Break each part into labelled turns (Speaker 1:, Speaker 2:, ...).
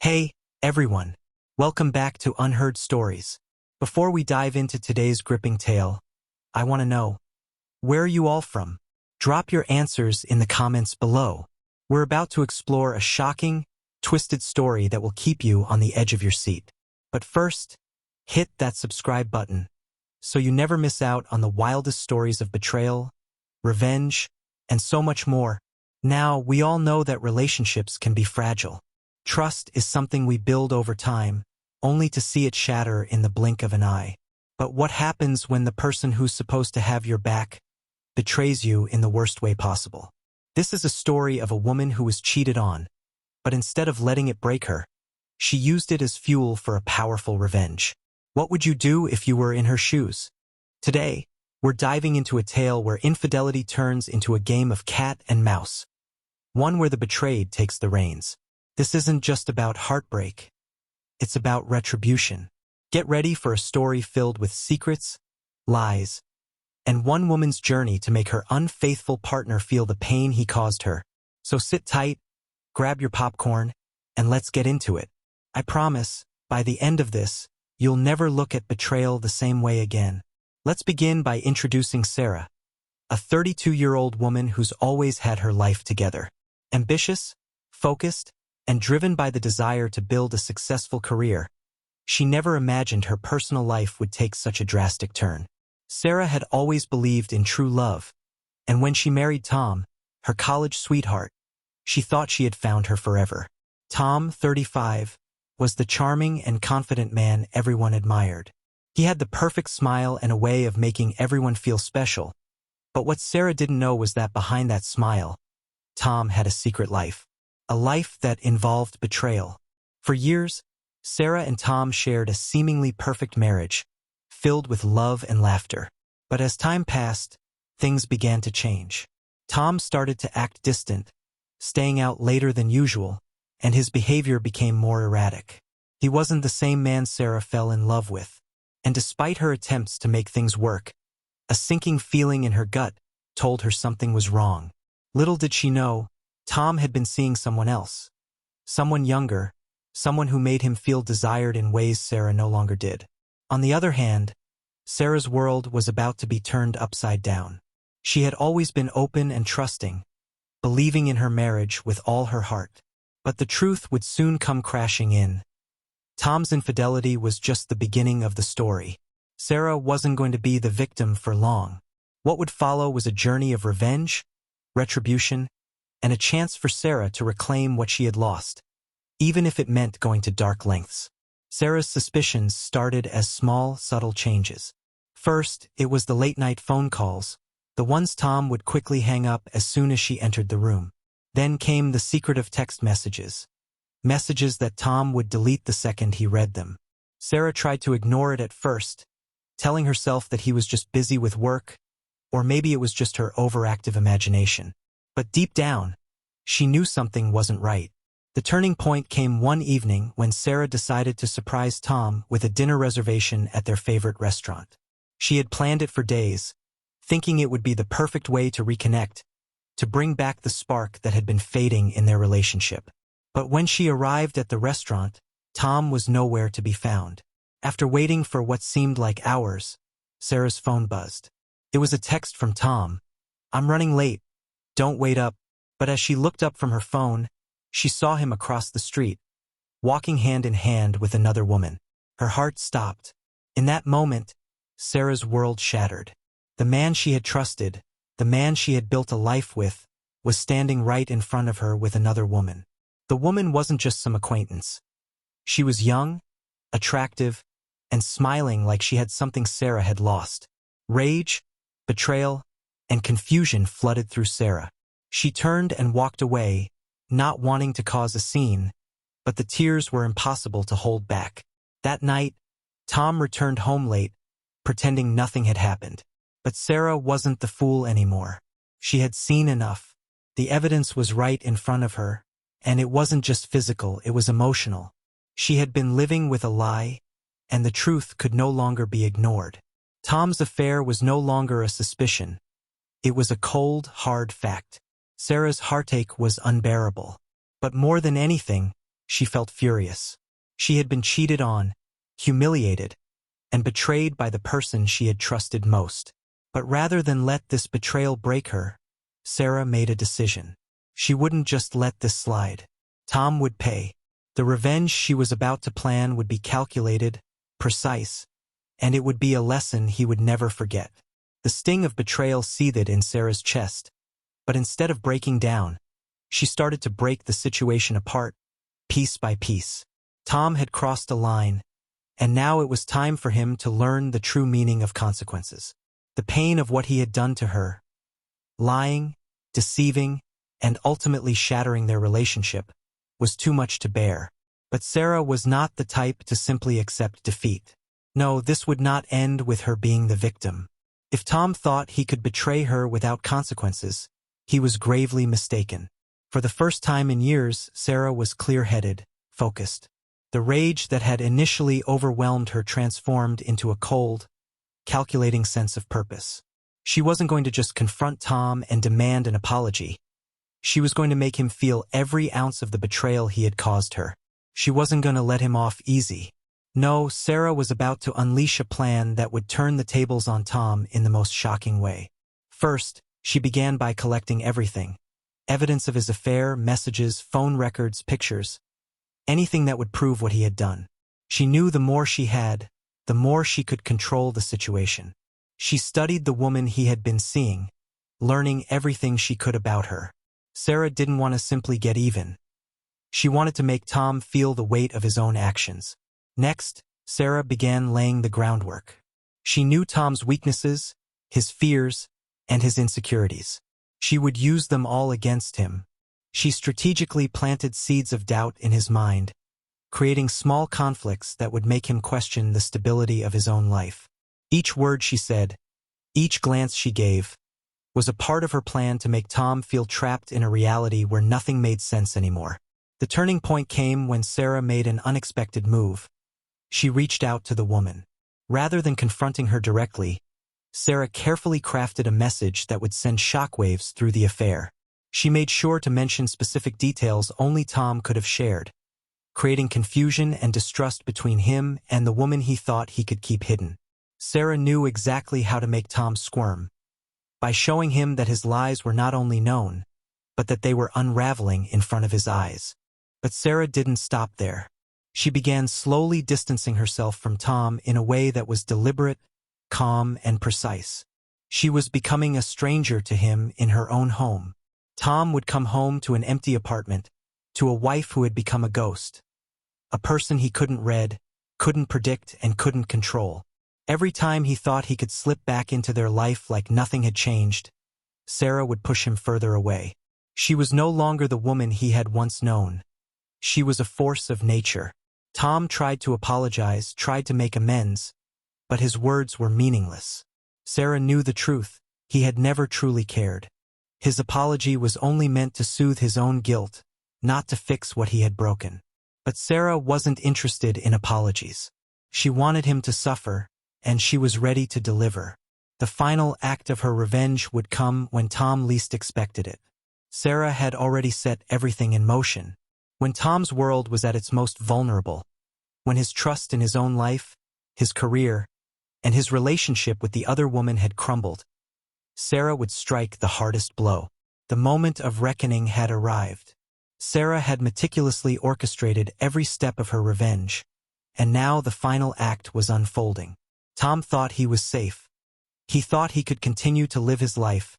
Speaker 1: Hey, everyone. Welcome back to Unheard Stories. Before we dive into today's gripping tale, I want to know, where are you all from? Drop your answers in the comments below. We're about to explore a shocking, twisted story that will keep you on the edge of your seat. But first, hit that subscribe button so you never miss out on the wildest stories of betrayal, revenge, and so much more. Now, we all know that relationships can be fragile. Trust is something we build over time, only to see it shatter in the blink of an eye. But what happens when the person who's supposed to have your back betrays you in the worst way possible? This is a story of a woman who was cheated on, but instead of letting it break her, she used it as fuel for a powerful revenge. What would you do if you were in her shoes? Today, we're diving into a tale where infidelity turns into a game of cat and mouse, one where the betrayed takes the reins. This isn't just about heartbreak. It's about retribution. Get ready for a story filled with secrets, lies, and one woman's journey to make her unfaithful partner feel the pain he caused her. So sit tight, grab your popcorn, and let's get into it. I promise, by the end of this, you'll never look at betrayal the same way again. Let's begin by introducing Sarah, a 32-year-old woman who's always had her life together. Ambitious, focused, and driven by the desire to build a successful career, she never imagined her personal life would take such a drastic turn. Sarah had always believed in true love, and when she married Tom, her college sweetheart, she thought she had found her forever. Tom, 35, was the charming and confident man everyone admired. He had the perfect smile and a way of making everyone feel special. But what Sarah didn't know was that behind that smile, Tom had a secret life. A life that involved betrayal. For years, Sarah and Tom shared a seemingly perfect marriage, filled with love and laughter. But as time passed, things began to change. Tom started to act distant, staying out later than usual, and his behavior became more erratic. He wasn't the same man Sarah fell in love with. And despite her attempts to make things work, a sinking feeling in her gut told her something was wrong. Little did she know, Tom had been seeing someone else. Someone younger, someone who made him feel desired in ways Sarah no longer did. On the other hand, Sarah's world was about to be turned upside down. She had always been open and trusting, believing in her marriage with all her heart. But the truth would soon come crashing in. Tom's infidelity was just the beginning of the story. Sarah wasn't going to be the victim for long. What would follow was a journey of revenge, retribution, and a chance for Sarah to reclaim what she had lost, even if it meant going to dark lengths. Sarah's suspicions started as small, subtle changes. First, it was the late-night phone calls, the ones Tom would quickly hang up as soon as she entered the room. Then came the secretive text messages, messages that Tom would delete the second he read them. Sarah tried to ignore it at first, telling herself that he was just busy with work, or maybe it was just her overactive imagination. But deep down, she knew something wasn't right. The turning point came one evening when Sarah decided to surprise Tom with a dinner reservation at their favorite restaurant. She had planned it for days, thinking it would be the perfect way to reconnect, to bring back the spark that had been fading in their relationship. But when she arrived at the restaurant, Tom was nowhere to be found. After waiting for what seemed like hours, Sarah's phone buzzed. It was a text from Tom. "I'm running late. Don't wait up." But as she looked up from her phone, she saw him across the street, walking hand in hand with another woman. Her heart stopped. In that moment, Sarah's world shattered. The man she had trusted, the man she had built a life with, was standing right in front of her with another woman. The woman wasn't just some acquaintance. She was young, attractive, and smiling like she had something Sarah had lost. Rage, betrayal, and confusion flooded through Sarah. She turned and walked away, not wanting to cause a scene, but the tears were impossible to hold back. That night, Tom returned home late, pretending nothing had happened. But Sarah wasn't the fool anymore. She had seen enough. The evidence was right in front of her, and it wasn't just physical, it was emotional. She had been living with a lie, and the truth could no longer be ignored. Tom's affair was no longer a suspicion. It was a cold, hard fact. Sarah's heartache was unbearable. But more than anything, she felt furious. She had been cheated on, humiliated, and betrayed by the person she had trusted most. But rather than let this betrayal break her, Sarah made a decision. She wouldn't just let this slide. Tom would pay. The revenge she was about to plan would be calculated, precise, and it would be a lesson he would never forget. The sting of betrayal seethed in Sarah's chest, but instead of breaking down, she started to break the situation apart, piece by piece. Tom had crossed a line, and now it was time for him to learn the true meaning of consequences. The pain of what he had done to her, lying, deceiving, and ultimately shattering their relationship, was too much to bear. But Sarah was not the type to simply accept defeat. No, this would not end with her being the victim. If Tom thought he could betray her without consequences, he was gravely mistaken. For the first time in years, Sarah was clear-headed, focused. The rage that had initially overwhelmed her transformed into a cold, calculating sense of purpose. She wasn't going to just confront Tom and demand an apology. She was going to make him feel every ounce of the betrayal he had caused her. She wasn't going to let him off easy. No, Sarah was about to unleash a plan that would turn the tables on Tom in the most shocking way. First, she began by collecting everything. Evidence of his affair, messages, phone records, pictures. Anything that would prove what he had done. She knew the more she had, the more she could control the situation. She studied the woman he had been seeing, learning everything she could about her. Sarah didn't want to simply get even. She wanted to make Tom feel the weight of his own actions. Next, Sarah began laying the groundwork. She knew Tom's weaknesses, his fears, and his insecurities. She would use them all against him. She strategically planted seeds of doubt in his mind, creating small conflicts that would make him question the stability of his own life. Each word she said, each glance she gave, was a part of her plan to make Tom feel trapped in a reality where nothing made sense anymore. The turning point came when Sarah made an unexpected move. She reached out to the woman. Rather than confronting her directly, Sarah carefully crafted a message that would send shockwaves through the affair. She made sure to mention specific details only Tom could have shared, creating confusion and distrust between him and the woman he thought he could keep hidden. Sarah knew exactly how to make Tom squirm, by showing him that his lies were not only known, but that they were unraveling in front of his eyes. But Sarah didn't stop there. She began slowly distancing herself from Tom in a way that was deliberate, calm, and precise. She was becoming a stranger to him in her own home. Tom would come home to an empty apartment, to a wife who had become a ghost, a person he couldn't read, couldn't predict, and couldn't control. Every time he thought he could slip back into their life like nothing had changed, Sarah would push him further away. She was no longer the woman he had once known. She was a force of nature. Tom tried to apologize, tried to make amends, but his words were meaningless. Sarah knew the truth. He had never truly cared. His apology was only meant to soothe his own guilt, not to fix what he had broken. But Sarah wasn't interested in apologies. She wanted him to suffer, and she was ready to deliver. The final act of her revenge would come when Tom least expected it. Sarah had already set everything in motion. When Tom's world was at its most vulnerable, when his trust in his own life, his career, and his relationship with the other woman had crumbled, Sarah would strike the hardest blow. The moment of reckoning had arrived. Sarah had meticulously orchestrated every step of her revenge, and now the final act was unfolding. Tom thought he was safe. He thought he could continue to live his life,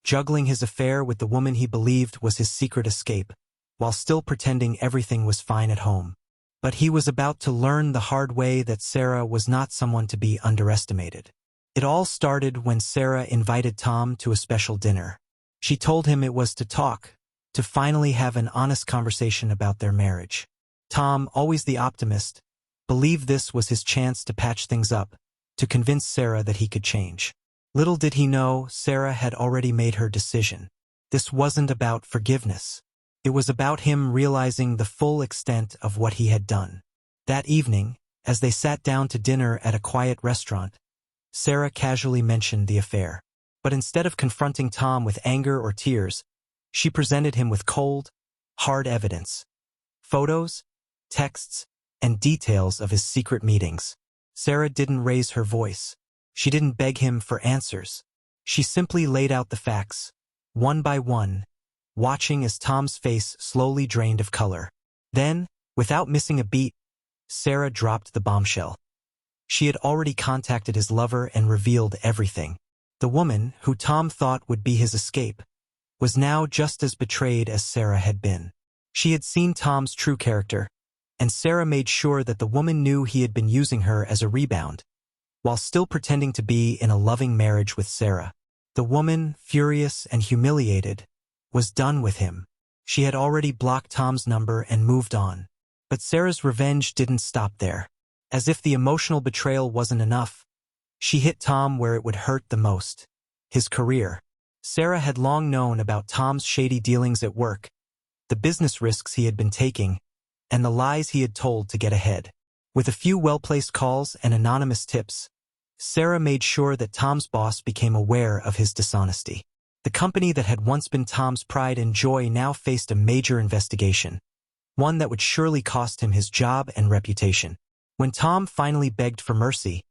Speaker 1: juggling his affair with the woman he believed was his secret escape, while still pretending everything was fine at home. But he was about to learn the hard way that Sarah was not someone to be underestimated. It all started when Sarah invited Tom to a special dinner. She told him it was to talk, to finally have an honest conversation about their marriage. Tom, always the optimist, believed this was his chance to patch things up, to convince Sarah that he could change. Little did he know, Sarah had already made her decision. This wasn't about forgiveness. It was about him realizing the full extent of what he had done. That evening, as they sat down to dinner at a quiet restaurant, Sarah casually mentioned the affair. But instead of confronting Tom with anger or tears, she presented him with cold, hard evidence. Photos, texts, and details of his secret meetings. Sarah didn't raise her voice. She didn't beg him for answers. She simply laid out the facts, one by one, watching as Tom's face slowly drained of color. Then, without missing a beat, Sarah dropped the bombshell. She had already contacted his lover and revealed everything. The woman, who Tom thought would be his escape, was now just as betrayed as Sarah had been. She had seen Tom's true character, and Sarah made sure that the woman knew he had been using her as a rebound, while still pretending to be in a loving marriage with Sarah. The woman, furious and humiliated, was done with him. She had already blocked Tom's number and moved on. But Sarah's revenge didn't stop there. As if the emotional betrayal wasn't enough, she hit Tom where it would hurt the most: his career. Sarah had long known about Tom's shady dealings at work, the business risks he had been taking, and the lies he had told to get ahead. With a few well-placed calls and anonymous tips, Sarah made sure that Tom's boss became aware of his dishonesty. The company that had once been Tom's pride and joy now faced a major investigation, one that would surely cost him his job and reputation. When Tom finally begged for mercy,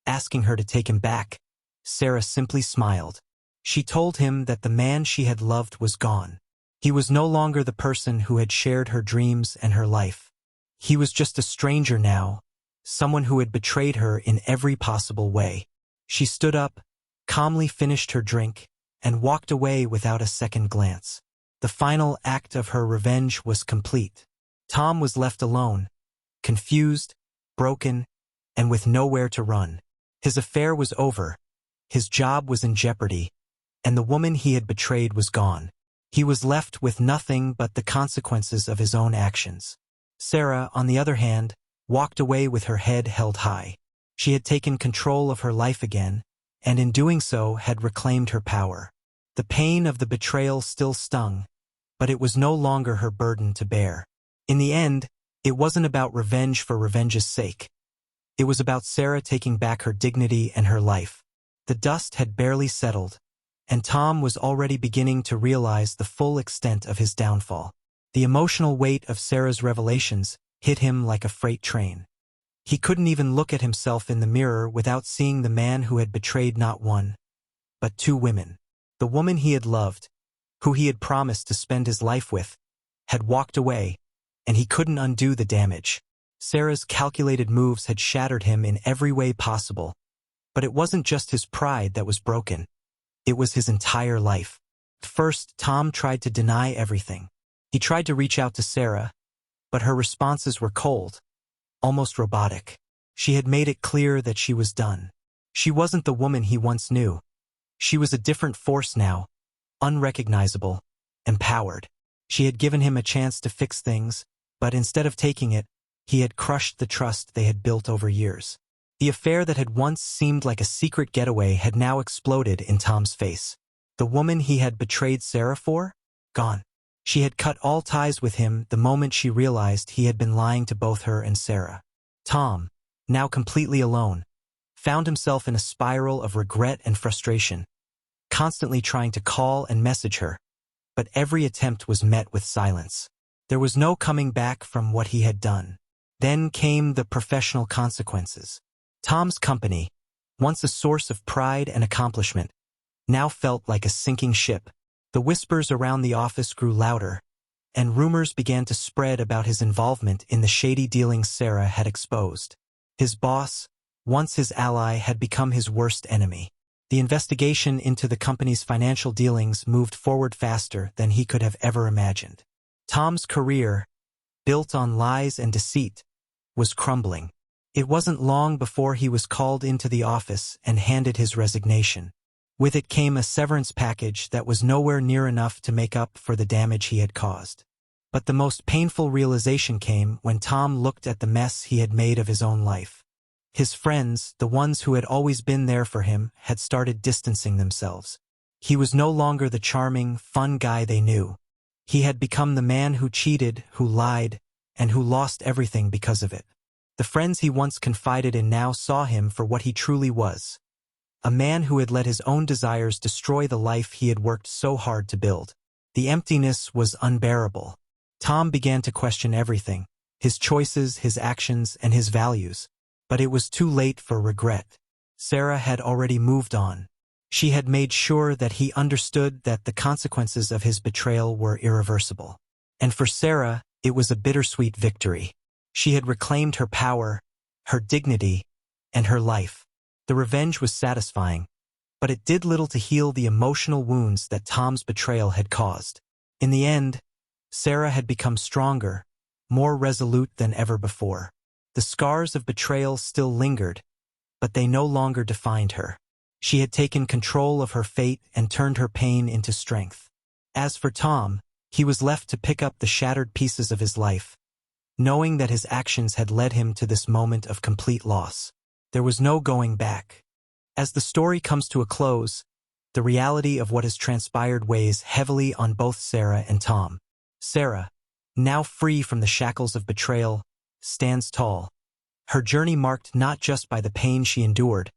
Speaker 1: asking her to take him back, Sarah simply smiled. She told him that the man she had loved was gone. He was no longer the person who had shared her dreams and her life. He was just a stranger now, someone who had betrayed her in every possible way. She stood up, calmly finished her drink, and walked away without a second glance. The final act of her revenge was complete. Tom was left alone, confused, broken, and with nowhere to run. His affair was over, his job was in jeopardy, and the woman he had betrayed was gone. He was left with nothing but the consequences of his own actions. Sarah, on the other hand, walked away with her head held high. She had taken control of her life again, and in doing so had reclaimed her power. The pain of the betrayal still stung, but it was no longer her burden to bear. In the end, it wasn't about revenge for revenge's sake. It was about Sarah taking back her dignity and her life. The dust had barely settled, and Tom was already beginning to realize the full extent of his downfall. The emotional weight of Sarah's revelations hit him like a freight train. He couldn't even look at himself in the mirror without seeing the man who had betrayed not one, but two women. The woman he had loved, who he had promised to spend his life with, had walked away, and he couldn't undo the damage. Sarah's calculated moves had shattered him in every way possible. But it wasn't just his pride that was broken. It was his entire life. First, Tom tried to deny everything. He tried to reach out to Sarah, but her responses were cold, almost robotic. She had made it clear that she was done. She wasn't the woman he once knew. She was a different force now, unrecognizable, empowered. She had given him a chance to fix things, but instead of taking it, he had crushed the trust they had built over years. The affair that had once seemed like a secret getaway had now exploded in Tom's face. The woman he had betrayed Sarah for? Gone. She had cut all ties with him the moment she realized he had been lying to both her and Sarah. Tom, now completely alone, found himself in a spiral of regret and frustration, constantly trying to call and message her, but every attempt was met with silence. There was no coming back from what he had done. Then came the professional consequences. Tom's company, once a source of pride and accomplishment, now felt like a sinking ship. The whispers around the office grew louder, and rumors began to spread about his involvement in the shady dealings Sarah had exposed. His boss, once his ally, had become his worst enemy. The investigation into the company's financial dealings moved forward faster than he could have ever imagined. Tom's career, built on lies and deceit, was crumbling. It wasn't long before he was called into the office and handed his resignation. With it came a severance package that was nowhere near enough to make up for the damage he had caused. But the most painful realization came when Tom looked at the mess he had made of his own life. His friends, the ones who had always been there for him, had started distancing themselves. He was no longer the charming, fun guy they knew. He had become the man who cheated, who lied, and who lost everything because of it. The friends he once confided in now saw him for what he truly was. A man who had let his own desires destroy the life he had worked so hard to build. The emptiness was unbearable. Tom began to question everything: his choices, his actions, and his values. But it was too late for regret. Sarah had already moved on. She had made sure that he understood that the consequences of his betrayal were irreversible. And for Sarah, it was a bittersweet victory. She had reclaimed her power, her dignity, and her life. The revenge was satisfying, but it did little to heal the emotional wounds that Tom's betrayal had caused. In the end, Sarah had become stronger, more resolute than ever before. The scars of betrayal still lingered, but they no longer defined her. She had taken control of her fate and turned her pain into strength. As for Tom, he was left to pick up the shattered pieces of his life, knowing that his actions had led him to this moment of complete loss. There was no going back. As the story comes to a close, the reality of what has transpired weighs heavily on both Sarah and Tom. Sarah, now free from the shackles of betrayal, stands tall. Her journey marked not just by the pain she endured,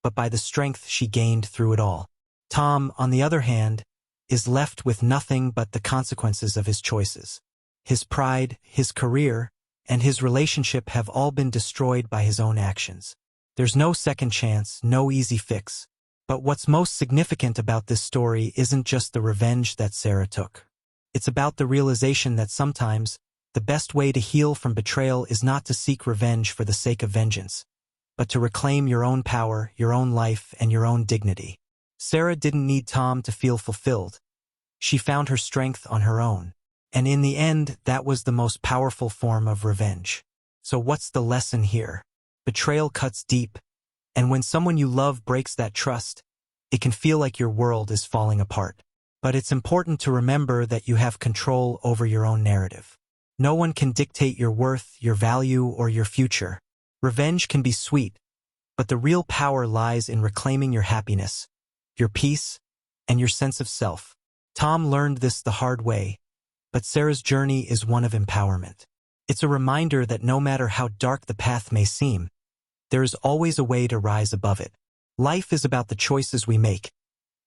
Speaker 1: but by the strength she gained through it all. Tom, on the other hand, is left with nothing but the consequences of his choices. His pride, his career, and his relationship have all been destroyed by his own actions. There's no second chance, no easy fix. But what's most significant about this story isn't just the revenge that Sarah took. It's about the realization that sometimes, the best way to heal from betrayal is not to seek revenge for the sake of vengeance, but to reclaim your own power, your own life, and your own dignity. Sarah didn't need Tom to feel fulfilled. She found her strength on her own. And in the end, that was the most powerful form of revenge. So what's the lesson here? Betrayal cuts deep, and when someone you love breaks that trust, it can feel like your world is falling apart. But it's important to remember that you have control over your own narrative. No one can dictate your worth, your value, or your future. Revenge can be sweet, but the real power lies in reclaiming your happiness, your peace, and your sense of self. Tom learned this the hard way, but Sarah's journey is one of empowerment. It's a reminder that no matter how dark the path may seem, there is always a way to rise above it. Life is about the choices we make,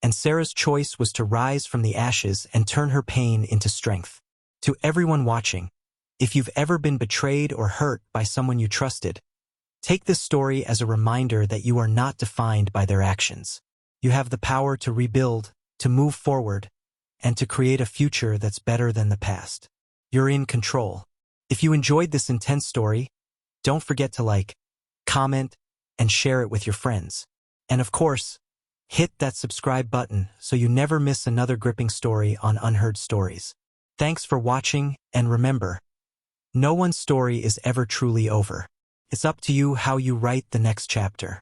Speaker 1: and Sarah's choice was to rise from the ashes and turn her pain into strength. To everyone watching, if you've ever been betrayed or hurt by someone you trusted, take this story as a reminder that you are not defined by their actions. You have the power to rebuild, to move forward, and to create a future that's better than the past. You're in control. If you enjoyed this intense story, don't forget to like, comment, and share it with your friends. And of course, hit that subscribe button so you never miss another gripping story on Unheard Stories. Thanks for watching, and remember, no one's story is ever truly over. It's up to you how you write the next chapter.